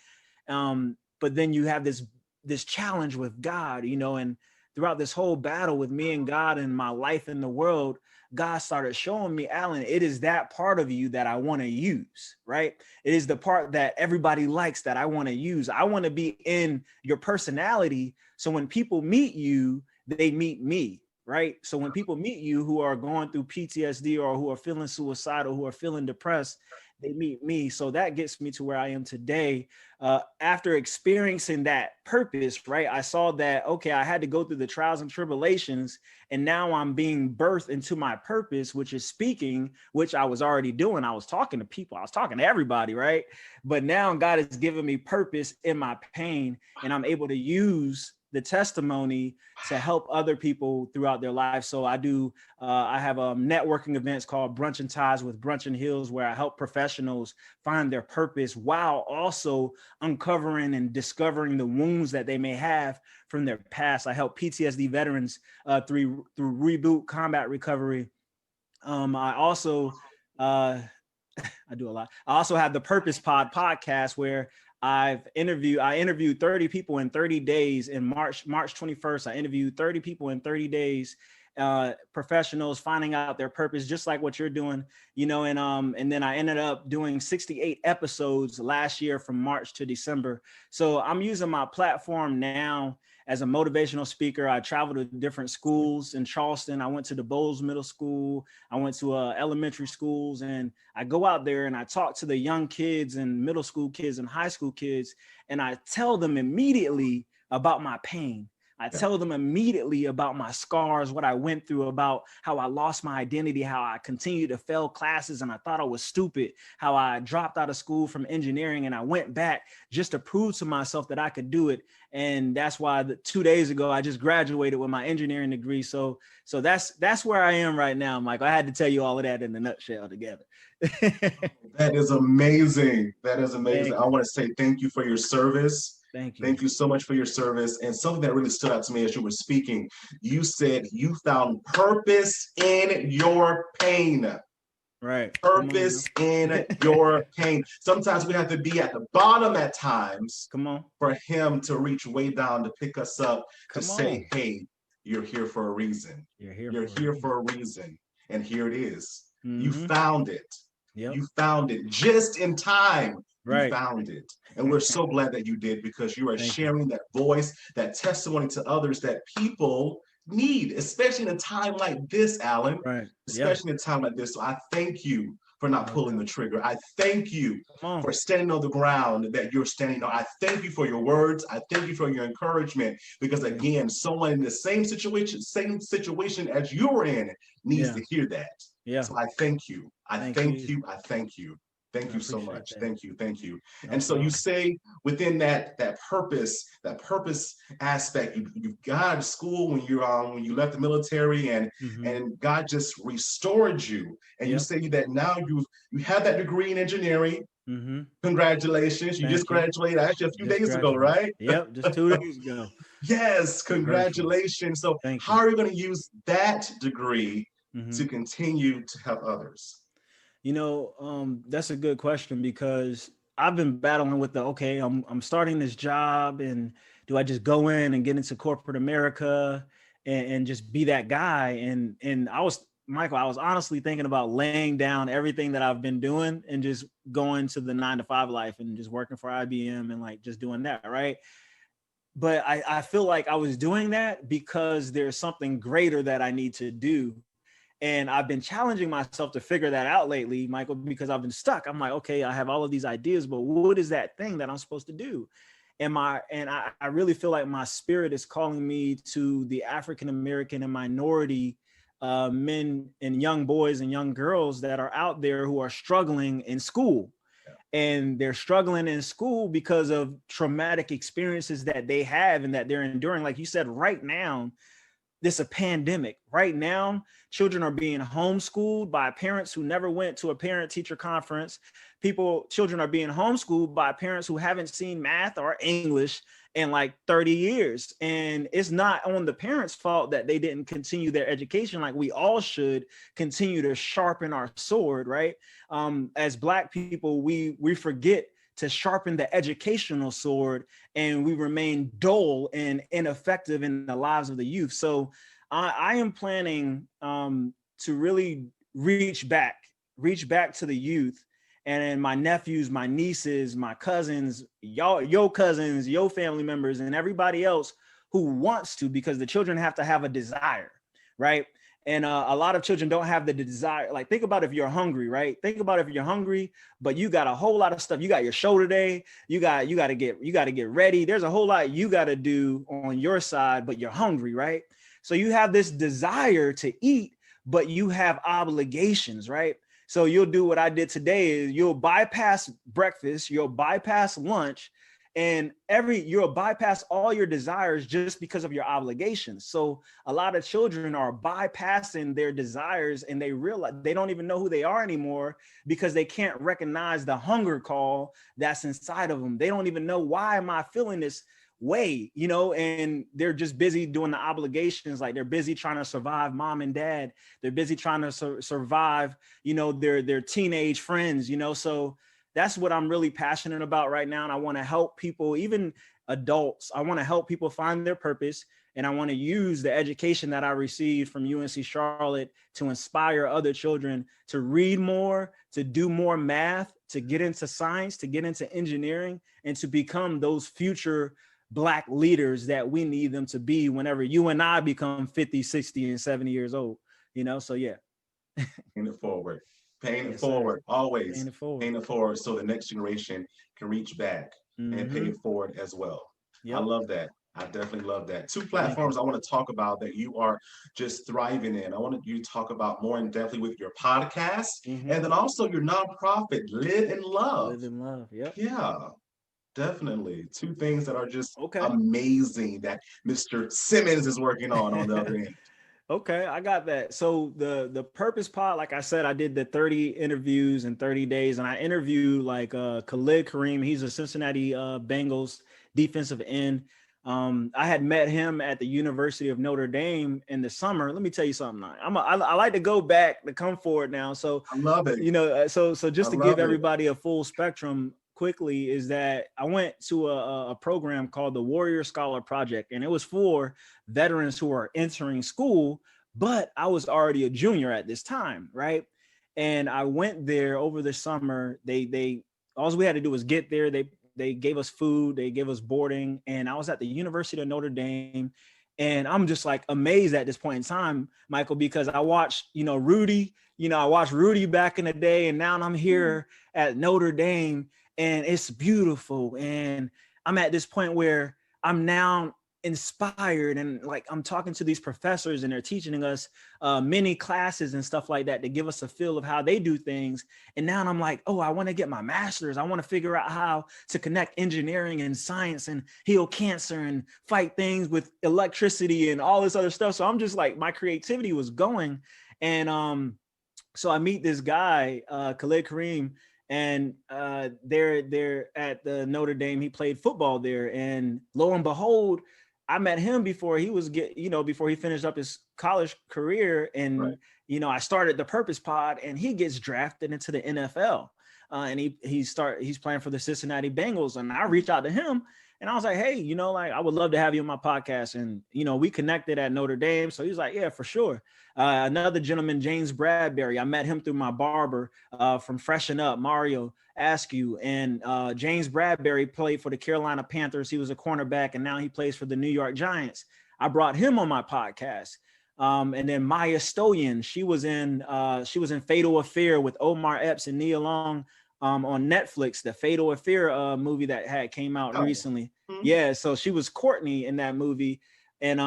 But then you have this challenge with God, and throughout this whole battle with me and God and my life in the world, God started showing me, Alan, it is that part of you that I want to use, right? It is the part that everybody likes that I want to use. I want to be in your personality. So when people meet you, they meet me, right? So when people meet you who are going through PTSD or who are feeling suicidal, who are feeling depressed, they meet me. So that gets me to where I am today. After experiencing that purpose, right? I saw that, okay, I had to go through the trials and tribulations, and now I'm being birthed into my purpose, which is speaking, which I was already doing. I was talking to people. I was talking to everybody, right? But now God has given me purpose in my pain, and I'm able to use the testimony to help other people throughout their lives. So I have networking events called Brunch and Ties with Brunch and Hills, where I help professionals find their purpose while also uncovering and discovering the wounds that they may have from their past. I help PTSD veterans through Reboot Combat Recovery. I also, I do a lot. I also have the Purpose Pod podcast where I interviewed 30 people in 30 days in March 21st. I interviewed 30 people in 30 days, professionals finding out their purpose, just like what you're doing, and then I ended up doing 68 episodes last year from March to December. So I'm using my platform now as a motivational speaker. I traveled to different schools in Charleston. I went to the Bowles Middle School. I went to elementary schools, and I go out there and I talk to the young kids and middle school kids and high school kids. And I tell them immediately about my pain. I tell them immediately about my scars, what I went through, about how I lost my identity, how I continued to fail classes and I thought I was stupid, how I dropped out of school from engineering and I went back just to prove to myself that I could do it. And that's why 2 days ago, I just graduated with my engineering degree. So that's where I am right now, Michael. I had to tell you all of that in a nutshell together. That is amazing. That is amazing. I want to say thank you for your service. Thank you. Thank you so much for your service. And something that really stood out to me as you were speaking, you said you found purpose in your pain. Right. Purpose in your pain. Sometimes we have to be at the bottom at times Come on. for him to reach way down to pick us up, to Come say, on. hey, you're here for a reason. You're here For a reason. And here it is. You Mhm. found it. Yep. You found it just in time. Right. You found it. And we're so glad that you did, because you are Thank sharing that voice, that testimony to others that people need, especially in a time like this, Alan. Right. Especially in a time like this. So I thank you for not pulling the trigger. I thank you for standing on the ground that you're standing on. I thank you for your words. I thank you for your encouragement, because again, someone in the same situation as you were in needs to hear that. Yeah. So I thank you. I thank you. I thank you. Thank you so much. Thank you. Thank you. And so you say within that purpose aspect, you got out of school when you left the military, and God just restored you. And you say that now you have that degree in engineering. Congratulations. You just graduated actually a few days ago, right? Yep, just 2 days ago. Yes, congratulations. So how are you going to use that degree to continue to help others? You know, that's a good question, because I've been battling with I'm starting this job, and do I just go in and get into corporate America and just be that guy? And I was honestly thinking about laying down everything that I've been doing and just going to the 9-to-5 life and just working for IBM and like just doing that, right? But I feel like I was doing that because there's something greater that I need to do. And I've been challenging myself to figure that out lately, Michael, because I've been stuck. I'm like, okay, I have all of these ideas, but what is that thing that I'm supposed to do? And I really feel like my spirit is calling me to the African-American and minority men and young boys and young girls that are out there who are struggling in school. And they're struggling in school because of traumatic experiences that they have and that they're enduring. Like you said, right now, this is a pandemic. Right now, children are being homeschooled by parents who never went to a parent-teacher conference. Children are being homeschooled by parents who haven't seen math or English in like 30 years. And it's not on the parents' fault that they didn't continue their education. Like we all should continue to sharpen our sword, right? As Black people, we forget to sharpen the educational sword, and we remain dull and ineffective in the lives of the youth. So I am planning to really reach back to the youth, and my nephews, my nieces, my cousins, your cousins, your family members, and everybody else who wants to, because the children have to have a desire, right? And a lot of children don't have the desire. Like, think about if you're hungry, right? Think about if you're hungry, but you got a whole lot of stuff. You got your show today. You got to get ready. There's a whole lot you got to do on your side, but you're hungry, right? So you have this desire to eat, but you have obligations, right? So you'll do what I did today is you'll bypass breakfast, you'll bypass lunch, and you'll bypass all your desires just because of your obligations. So a lot of children are bypassing their desires, and they realize they don't even know who they are anymore because they can't recognize the hunger call that's inside of them. They don't even know, why am I feeling this way, and they're just busy doing the obligations. Like, they're busy trying to survive mom and dad. They're busy trying to survive, their teenage friends, so that's what I'm really passionate about right now. And I want to help people, even adults. I want to help people find their purpose. And I want to use the education that I received from UNC Charlotte to inspire other children to read more, to do more math, to get into science, to get into engineering, and to become those future Black leaders that we need them to be whenever you and I become 50, 60, and 70 years old, so yeah. Paying it forward. Paying it forward, always. Paying it forward so the next generation can reach back and pay it forward as well. Yep. I love that. I definitely love that. Two platforms I want to talk about that you are just thriving in. I want you to talk about more in depthly with your podcast, and then also your nonprofit, Live in Love. Live in Love, yep. Yeah, definitely. Two things that are just amazing that Mr. Simmons is working on the other end. Okay, I got that. So the Purpose Pod, like I said, I did the 30 interviews in 30 days, and I interviewed like Khalid Kareem. He's a Cincinnati Bengals defensive end. I had met him at the University of Notre Dame in the summer. Let me tell you something. I like to go back to come forward now. So I love it. you know, so just to give it. everybody a full spectrum quickly is that I went to a program called the Warrior Scholar Project, and it was for veterans who are entering school, but I was already a junior at this time, right? And I went there over the summer. They all we had to do was get there. They gave us food, they gave us boarding, and I was at the University of Notre Dame. And I'm just like amazed at this point in time, Michael, because I watched, Rudy, I watched Rudy back in the day, and now I'm here at Notre Dame, and it's beautiful. And I'm at this point where I'm now inspired, and like I'm talking to these professors, and they're teaching us many classes and stuff like that to give us a feel of how they do things. And now I'm like, oh, I want to get my master's. I want to figure out how to connect engineering and science and heal cancer and fight things with electricity and all this other stuff. So I'm just like, my creativity was going. And so I meet this guy, Khalid Kareem, and they're at the Notre Dame. He played football there, and lo and behold, I met him before he was before he finished up his college career. And, Right. I started the Purpose Pod, and he gets drafted into the NFL. And he's playing for the Cincinnati Bengals. And I reached out to him, and I was like, hey, I would love to have you on my podcast. And, we connected at Notre Dame. So he was like, yeah, for sure. Another gentleman, James Bradbury, I met him through my barber from Freshen Up, Mario Askew. And James Bradbury played for the Carolina Panthers. He was a cornerback, and now he plays for the New York Giants. I brought him on my podcast. And then Maya Stoyan, she was in Fatal Affair with Omar Epps and Nia Long on Netflix, the Fatal Affair movie that came out recently. Mhm. Yeah, so she was Courtney in that movie. And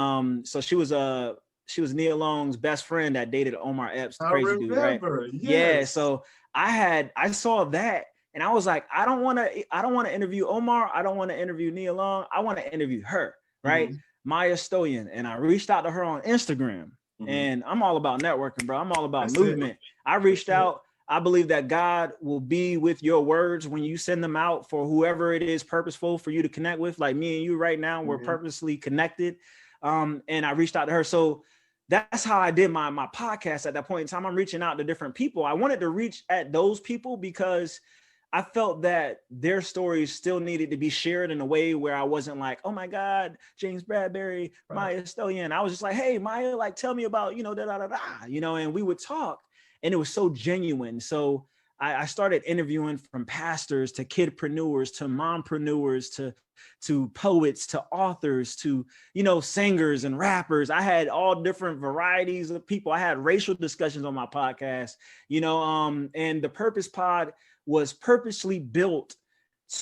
so she was Nia Long's best friend that dated Omar Epps, the crazy dude, right? Yeah, Yes. so I saw that, and I was like, I don't want to interview Omar. I don't want to interview Nia Long. I want to interview her, right? Mhm. Maya Stoyan. And I reached out to her on Instagram. Mhm. And I'm all about networking, bro. I'm all about That's it. movement. I reached That's it. out. I believe that God will be with your words when you send them out for whoever it is purposeful for you to connect with. Like me and you right now, we're Mhm. purposely connected. And I reached out to her. So that's how I did my podcast at that point in time. I'm reaching out to different people. I wanted to reach at those people because I felt that their stories still needed to be shared in a way where I wasn't like, oh my God, James Bradbury, Right. Maya Stoyan. I was just like, hey, Maya, like, tell me about, and we would talk, and it was so genuine. So I started interviewing from pastors to kidpreneurs to mompreneurs to poets to authors to singers and rappers. I had all different varieties of people. I had racial discussions on my podcast, and the Purpose Pod was purposely built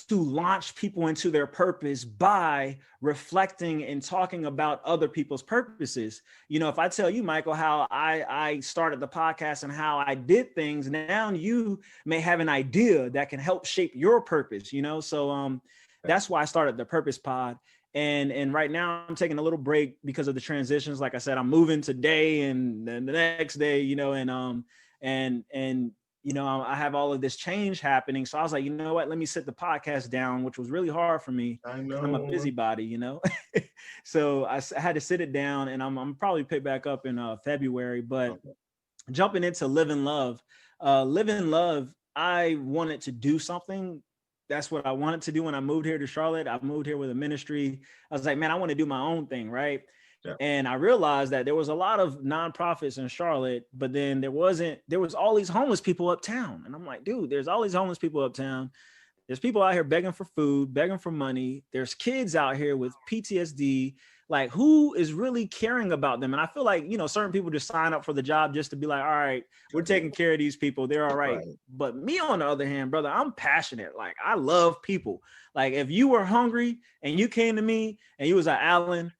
to launch people into their purpose by reflecting and talking about other people's purposes. If I tell you, Michael, how I started the podcast and how I did things, now you may have an idea that can help shape your purpose, So that's why I started the Purpose Pod. And right now I'm taking a little break because of the transitions. Like I said, I'm moving today and then the next day, I have all of this change happening. So I was like, you know what, let me sit the podcast down, which was really hard for me. I know. I'm a busybody, So I had to sit it down, and I'm probably pick back up in February. But jumping into Live and Love, I wanted to do something. That's what I wanted to do when I moved here to Charlotte. I moved here with a ministry. I was like, man, I want to do my own thing, right? Yeah. And I realized that there was a lot of nonprofits in Charlotte, but then there was all these homeless people uptown. And I'm like, dude, there's all these homeless people uptown. There's people out here begging for food, begging for money. There's kids out here with PTSD. Like, who is really caring about them? And I feel like, certain people just sign up for the job just to be like, all right, we're taking care of these people. They're all right. But me, on the other hand, brother, I'm passionate. Like, I love people. Like, if you were hungry and you came to me and you was like, Alan,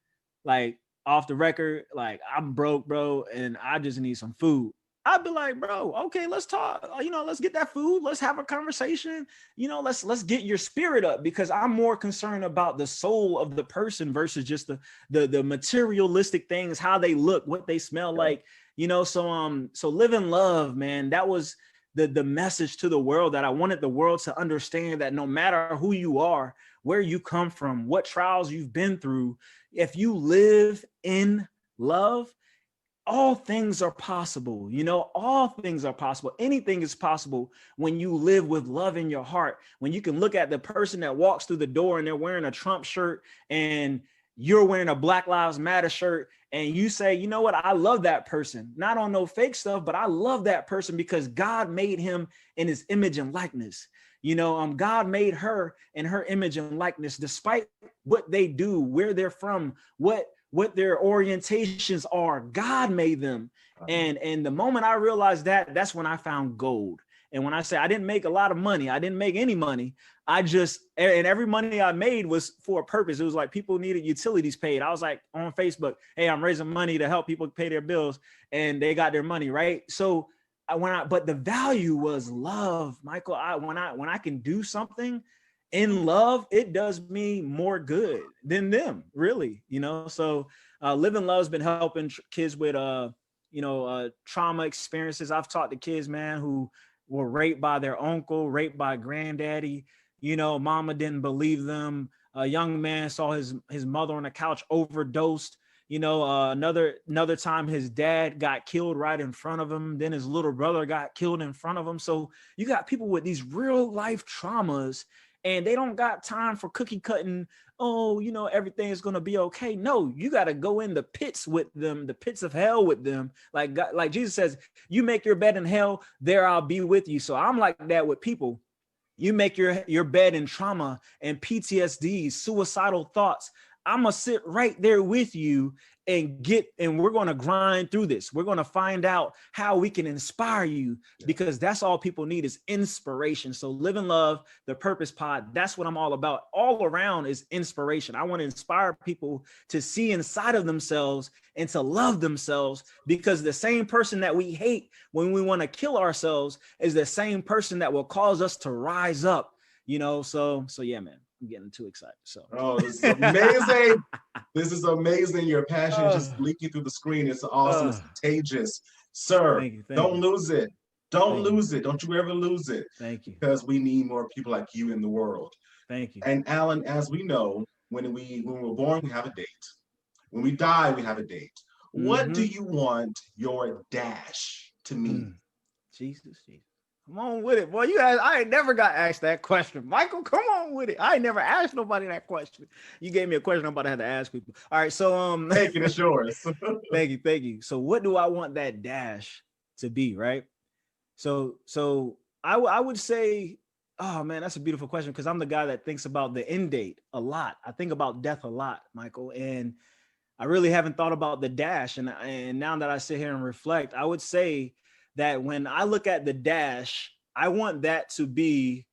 like, off the record, like, I'm broke, bro, and I just need some food, I'd be like, bro, okay, let's talk. Let's get that food. Let's have a conversation. Let's get your spirit up, because I'm more concerned about the soul of the person versus just the materialistic things, how they look, what they smell like. So Live and Love, man, that was the message to the world, that I wanted the world to understand that no matter who you are, where you come from, what trials you've been through, if you live in love, all things are possible. You know, all things are possible. Anything is possible when you live with love in your heart. When you can look at the person that walks through the door and they're wearing a Trump shirt and you're wearing a Black Lives Matter shirt, and you say, you know what, I love that person. Not on no fake stuff, but I love that person because God made him in his image and likeness. You know, God made her in her image and likeness, despite what they do, where they're from, what their orientations are. God made them. And the moment I realized that, that's when I found gold. And when I say I didn't make a lot of money, I didn't make any money. And every money I made was for a purpose. It was like people needed utilities paid. I was like on Facebook, hey, I'm raising money to help people pay their bills, and they got their money, right? So but the value was love, Michael. When I can do something in love, it does me more good than them, really, you know? So Live in Love has been helping kids with, trauma experiences. I've talked to kids, man, who were raped by their uncle, raped by granddaddy, you know, mama didn't believe them. A young man saw his mother on the couch, overdosed. You know, another time his dad got killed right in front of him. Then his little brother got killed in front of him. So you got people with these real life traumas, and they don't got time for cookie cutting. Oh, you know, everything is going to be okay. No, you got to go in the pits with them, the pits of hell with them. Like God, like Jesus says, you make your bed in hell, there I'll be with you. So I'm like that with people. You make your bed in trauma and PTSD, suicidal thoughts. I'm going to sit right there with you and we're going to grind through this. We're going to find out how we can inspire you, because that's all people need is inspiration. So Live in Love, the Purpose Pod, that's what I'm all about. All around is inspiration. I want to inspire people to see inside of themselves and to love themselves, because the same person that we hate when we want to kill ourselves is the same person that will cause us to rise up, you know? So yeah, man. I'm getting too excited. So this is amazing. This is amazing. Your passion is just leaking through the screen. It's awesome. It's contagious. Sir, thank you. Don't lose it. Don't lose it. Don't you ever lose it. Thank you. Because we need more people like you in the world. Thank you. And Alan, as we know, when we're born, we have a date. When we die, we have a date. What do you want your dash to mean? Jesus. Come on with it, boy. I ain't never got asked that question. Michael, come on with it. I ain't never asked nobody that question. You gave me a question I'm about to have to ask people. All right, so Thank you, it's yours. Thank you. So what do I want that dash to be, right? So I would say, oh man, that's a beautiful question, because I'm the guy that thinks about the end date a lot. I think about death a lot, Michael, and I really haven't thought about the dash. And now that I sit here and reflect, I would say that when I look at the dash, I want that to be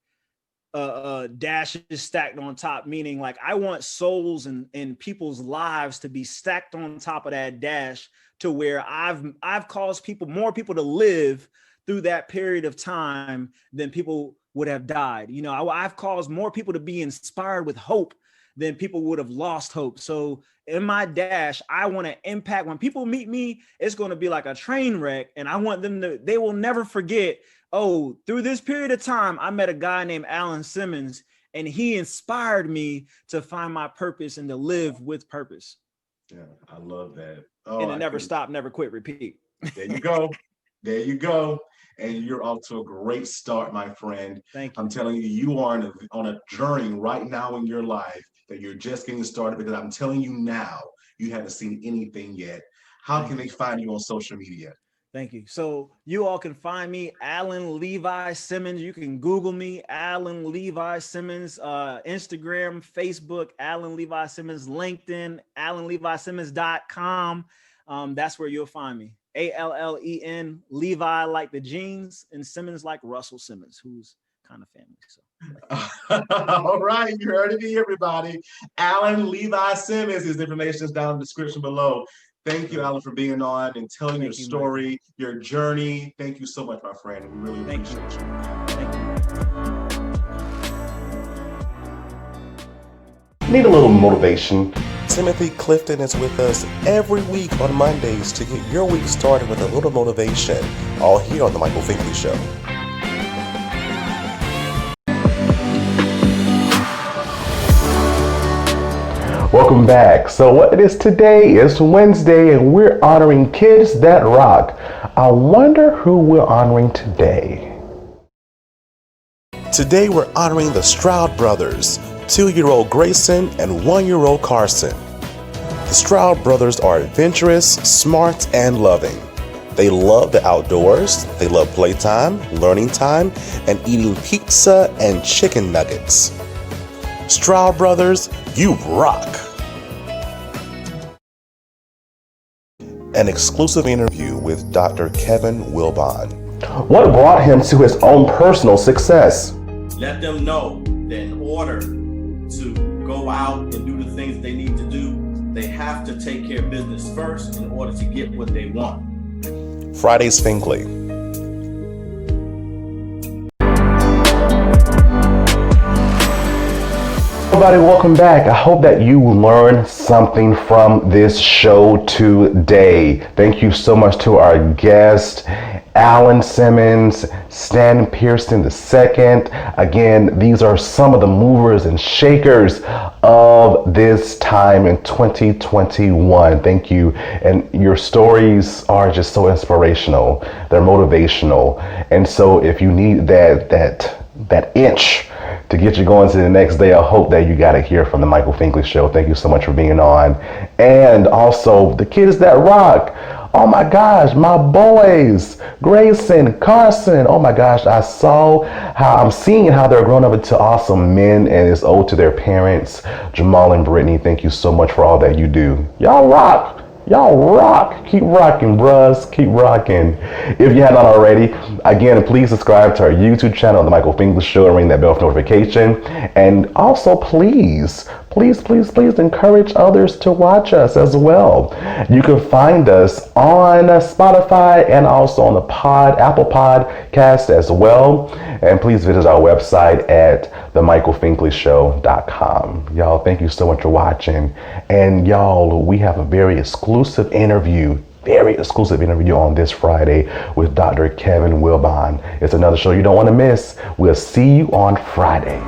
dashes stacked on top, meaning like I want souls and people's lives to be stacked on top of that dash, to where I've caused more people to live through that period of time than people would have died. You know, I've caused more people to be inspired with hope than people would have lost hope. So in my dash, I want to impact. When people meet me, it's going to be like a train wreck. And I want them they will never forget, oh, through this period of time, I met a guy named Simmons, and he inspired me to find my purpose and to live with purpose. Yeah, I love that. Oh, and to never stop, never quit, repeat. There you go. There you go. And you're off to a great start, my friend. Thank you. I'm telling you, you are on a journey right now in your life that you're just getting started, because I'm telling you now, you haven't seen anything yet. How can they find you on social media? Thank you. So you all can find me, Alan Levi Simmons. You can Google me, Alan Levi Simmons, Instagram, Facebook, Alan Levi Simmons, LinkedIn, AlanLeviSimmons.com. That's where you'll find me. ALLEN, Levi like the jeans, and Simmons like Russell Simmons, who's kind of family. So. All right, you heard it here, everybody. Alan Levi Simmons. His information is down in the description below. Thank you, Alan, for being on and telling your story, your journey. Thank you so much, my friend. We really appreciate you. Thank you. Need a little motivation? Timothy Clifton is with us every week on Mondays to get your week started with a little motivation, all here on The Michael Finkley Show. Welcome back. So what it is today is Wednesday and we're honoring kids that rock. I wonder who we're honoring today. Today we're honoring the Stroud brothers, 2-year-old Grayson and 1-year-old Carson. The Stroud brothers are adventurous, smart, and loving. They love the outdoors, they love playtime, learning time, and eating pizza and chicken nuggets. Stroud brothers, you rock! An exclusive interview with Dr. Kevin Wilbon. What brought him to his own personal success? Let them know that in order to go out and do the things they need to do, they have to take care of business first in order to get what they want. Fridays Finkley. Everybody, welcome back. I hope that you learned something from this show today. Thank you so much to our guest, Alan Simmons, Stan Pearson II. Again, these are some of the movers and shakers of this time in 2021. Thank you. And your stories are just so inspirational. They're motivational. And so if you need that inch to get you going to the next day, I hope that you got it here from the Michael Finkley Show. Thank you so much for being on. And also the kids that rock. Oh my gosh, my boys, Grayson, Carson. Oh my gosh, I'm seeing how they're growing up into awesome men and it's owed to their parents. Jamal and Brittany, thank you so much for all that you do. Y'all rock. Y'all rock. Keep rocking, bros. Keep rocking. If you have not already, again, please subscribe to our YouTube channel, The Michael Finkley Show, and ring that bell for notification. And also, please encourage others to watch us as well. You can find us on Spotify and also on the Apple Podcast as well. And please visit our website at themichaelfinkley.com. Y'all, thank you so much for watching. And y'all, we have a very exclusive interview on this Friday with Dr. Kevin Wilbon. It's another show you don't want to miss. We'll see you on Friday.